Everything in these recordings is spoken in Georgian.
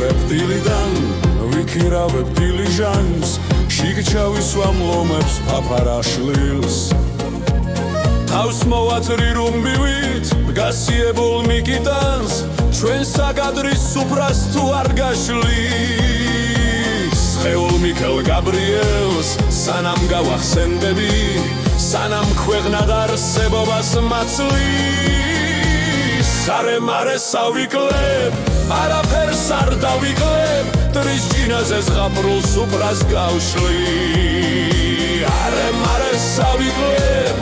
ვიხებ დილიდან ვიქირავებ დილიჟანს შიგჩავისვამ ლომებს ფაფარაშლილს თავს მოვათრი რუმბივით გასიებულ მიკიტანს ჩვენ საკადრის სუფრას თუ არ გაშლის ხეულ მიქელ გაბრიელს სანამ გავახსენდები სანამ ქვეყნად არსებობას მაცლის სარემარე სავიკლებ არაფერს არ დავიკლებ ტრის ჭინაზე ზღაპრულ სუფრას გავშლი არემარე სავიკლებ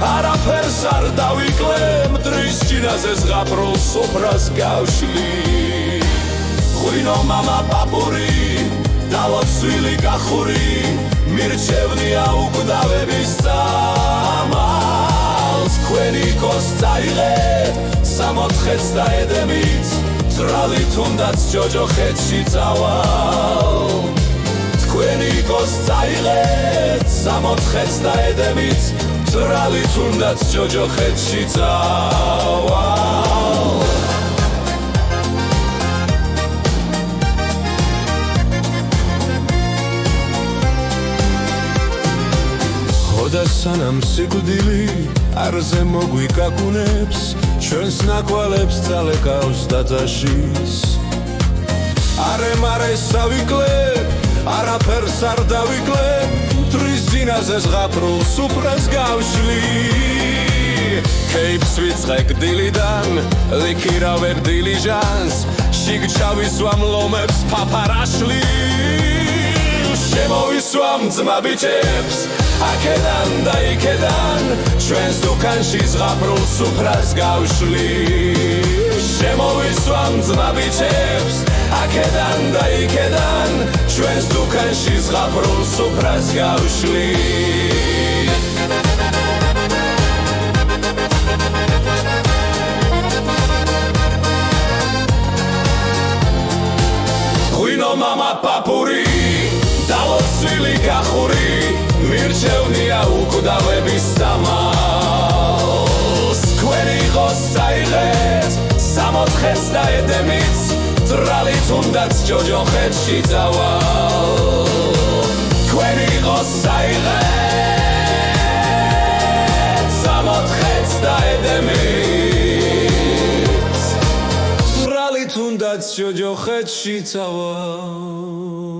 არაფერს არ დავიკლებ ტრის ჭინაზე ზღაპრულ სუფრას გავშლი ღვინო მამა პაპური დავოცვილი კახური მირჩევნია უკვდავების წამალს ქვენი კოს წაიღეთ სამოთხეც და ედემით ტრალი თუნდაც ჯოჯოხეთში წავალ თქვენი კოს წაიღეთ სამოთხეც და ედემით ტრალი თუნდაც ჯოჯოხეთში წავალ და სანამ სიკვდილი არზე მოგვიკაკუნებს ჩვენს ნაკვალებს წალეკავს დაწაშის არემარე სავიკლებ არაფერს არ დავიკლებ ტრის ძინაზე ზღაპრულ სუფრას გავშლი ქეიფს ვიწყებ დილიდან ვიქირავებ დილიჟანს შიგჩავისვამ ლომებს ფაფარაშლილს შემოვისვამ ძმა ბიჭებს აქედან და იქედან ჩვენს დუქანში ზღაპრულ სუფრას გავშლი შემოვისვამ ძმა ბიჭებს აქედან და იქედან ჩვენს დუქანში ზღაპრულ სუფრას გავშლი ღვინო მამა პაპური დავოცვილი კახური მირჩევნია უკვდავების წამალს ქვენი ყოს წაიღეთ სამოთხეც და ედემით ტრალი თუნდაც ჯოჯოხეთში წავალ ქვენი ყოს წაიღეთ სამოთხეც და ედემით ტრალი თუნდაც ჯოჯოხეთში წავალ